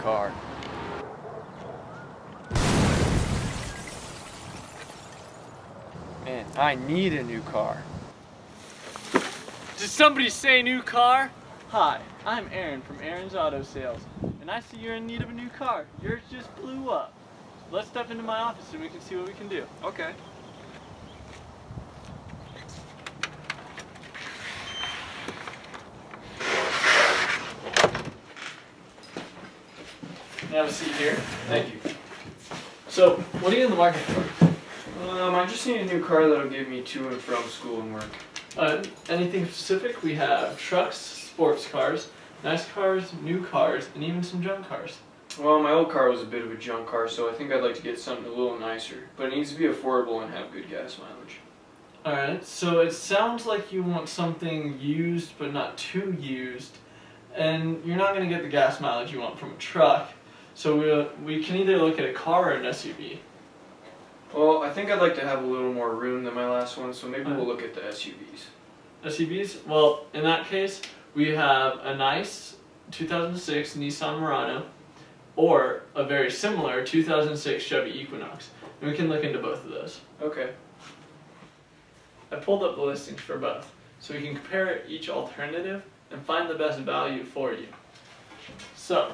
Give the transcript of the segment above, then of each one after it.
car. Man, I need a new car. Did somebody say new car? Hi, I'm Aaron from Aaron's Auto Sales, and I see you're in need of a new car. Yours just blew up. Let's step into my office and we can see what we can do. Okay. Have a seat here. Thank you. So, what are you in the market for? I just need a new car that'll get me to and from school and work. Anything specific? We have trucks, sports cars, nice cars, new cars, and even some junk cars. Well, my old car was a bit of a junk car, so I think I'd like to get something a little nicer. But it needs to be affordable and have good gas mileage. Alright, so it sounds like you want something used but not too used, and you're not going to get the gas mileage you want from a truck. So we can either look at a car or an SUV. Well, I think I'd like to have a little more room than my last one, so maybe we'll look at the SUVs. SUVs? Well, in that case, we have a nice 2006 Nissan Murano or a very similar 2006 Chevy Equinox. And we can look into both of those. Okay. I pulled up the listings for both, so we can compare each alternative and find the best value for you. So,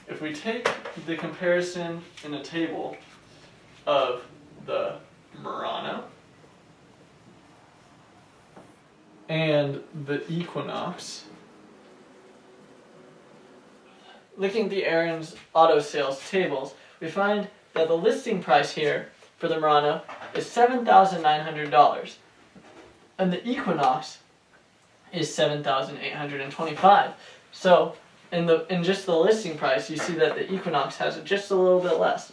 if we take the comparison in a table of the Murano and the Equinox, looking at the Aaron's Auto Sales tables, we find that the listing price here for the Murano is $7,900, and the Equinox is $7,825. So, in just the listing price, you see that the Equinox has just a little bit less.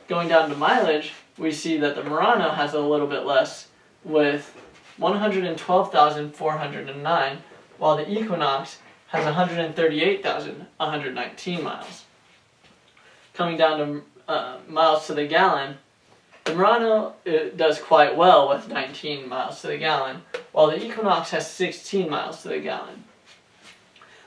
Going down to mileage, we see that the Murano has a little bit less with 112,409, while the Equinox has 138,119 miles. Coming down to miles to the gallon, the Murano does quite well with 19 miles to the gallon, while the Equinox has 16 miles to the gallon.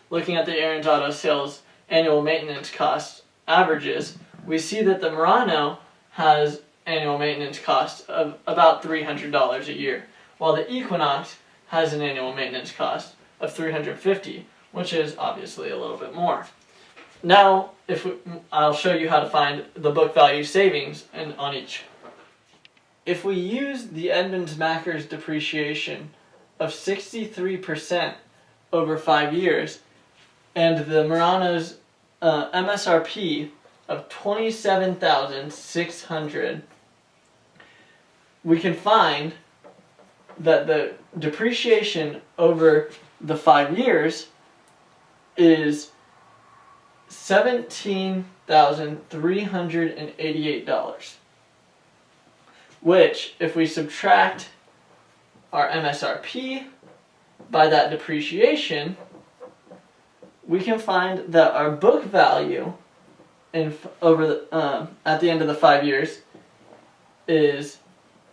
Looking at the Aaron's Auto Sales annual maintenance cost averages, we see that the Murano has annual maintenance cost of about $300 a year, while the Equinox has an annual maintenance cost of $350, which is obviously a little bit more. Now, I'll show you how to find the book value savings on each. If we use the Edmunds-Mackers depreciation of 63% over 5 years, and the Murano's MSRP of $27,600, we can find that the depreciation over the 5 years is $17,388, which, if we subtract our MSRP by that depreciation, we can find that our book value at the end of the 5 years is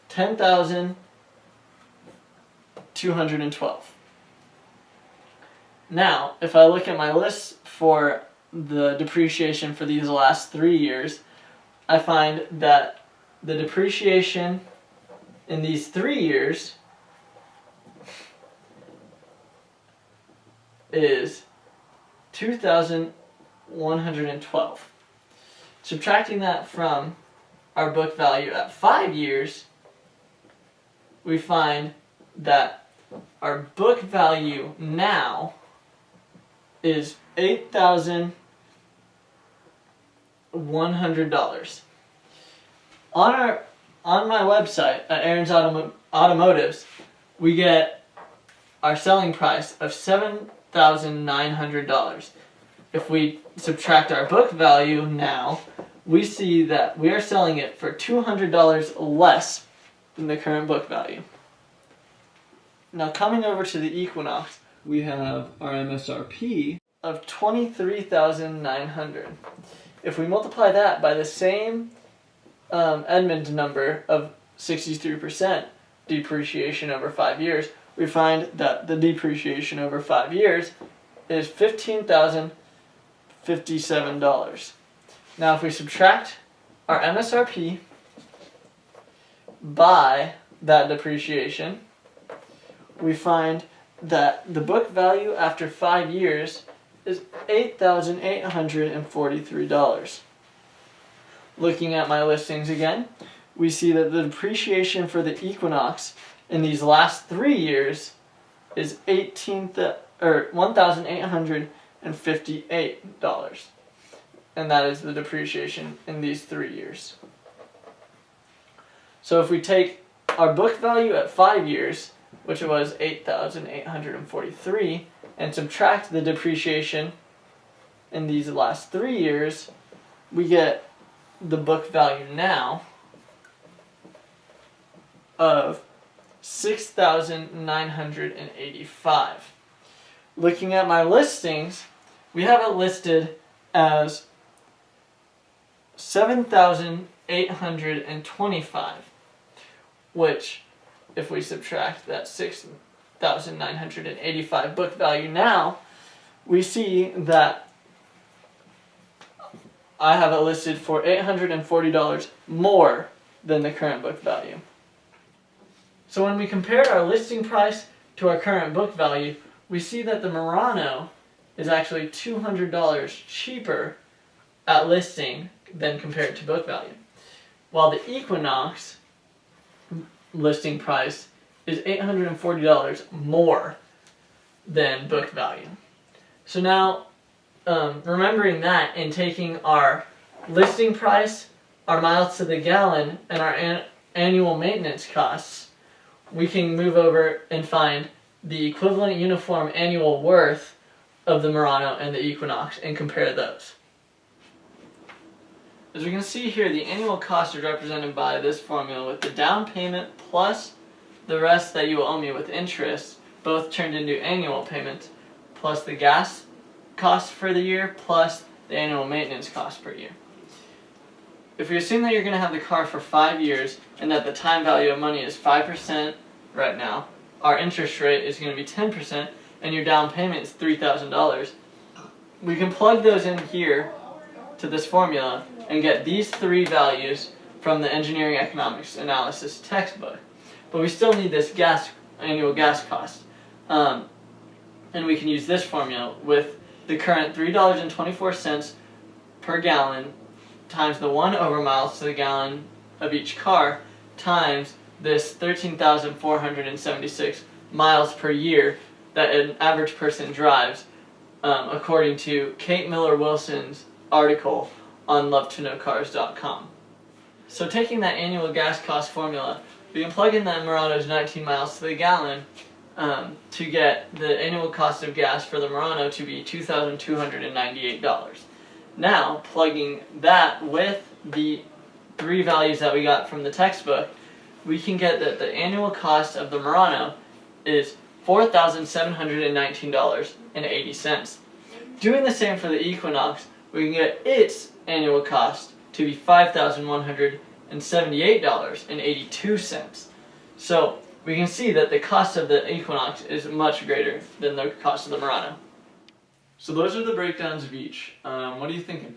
$10,212. Now, if I look at my list for the depreciation for these last 3 years, I find that the depreciation in these 3 years is $2,112. Subtracting that from our book value at 5 years, we find that our book value now is $8,100. On my website at Aaron's Automotives, we get our selling price of $7,900. If we subtract our book value now, we see that we are selling it for $200 less than the current book value. Now, coming over to the Equinox, we have our MSRP of $23,900. If we multiply that by the same Edmunds number of 63% depreciation over 5 years, we find that the depreciation over 5 years is $15,056. $57. Now if we subtract our MSRP by that depreciation, we find that the book value after 5 years is $8,843. Looking at my listings again, we see that the depreciation for the Equinox in these last 3 years is $1,858. And that is the depreciation in these 3 years. So if we take our book value at 5 years, which was $8,843, and subtract the depreciation in these last 3 years, we get the book value now of $6,985. Looking at my listings, we have it listed as $7,825, which, if we subtract that $6,985 book value now, we see that I have it listed for $840 more than the current book value. So when we compared our listing price to our current book value, we see that the Murano is actually $200 cheaper at listing than compared to book value, while the Equinox listing price is $840 more than book value. So now, remembering that and taking our listing price, our miles to the gallon, and our annual maintenance costs, we can move over and find the equivalent uniform annual worth of the Murano and the Equinox and compare those. As we can see here, the annual cost is represented by this formula with the down payment plus the rest that you will owe me with interest, both turned into annual payments, plus the gas cost for the year, plus the annual maintenance cost per year. If we assume that you're going to have the car for 5 years and that the time value of money is 5% right now, our interest rate is going to be 10%, and your down payment is $3,000, we can plug those in here to this formula and get these 3 values from the engineering economics analysis textbook. But we still need this annual gas cost. And we can use this formula with the current $3.24 per gallon times the 1 over miles to the gallon of each car times this 13,476 miles per year that an average person drives, according to Kate Miller Wilson's article on LoveToKnowCars.com. So taking that annual gas cost formula, we can plug in that Murano's 19 miles to the gallon to get the annual cost of gas for the Murano to be $2,298. Now, plugging that with the 3 values that we got from the textbook, we can get that the annual cost of the Murano is $4,719.80. Doing the same for the Equinox, we can get its annual cost to be $5,178.82. So we can see that the cost of the Equinox is much greater than the cost of the Murano. So those are the breakdowns of each. What are you thinking?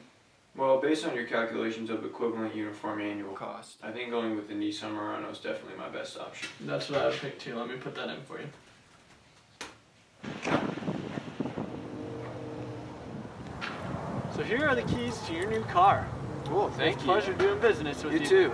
Well, based on your calculations of equivalent uniform annual cost, I think going with the Nissan Murano is definitely my best option. That's what I would pick too. Let me put that in for you. So here are the keys to your new car. Cool, thank you. It's a pleasure doing business with you. You too.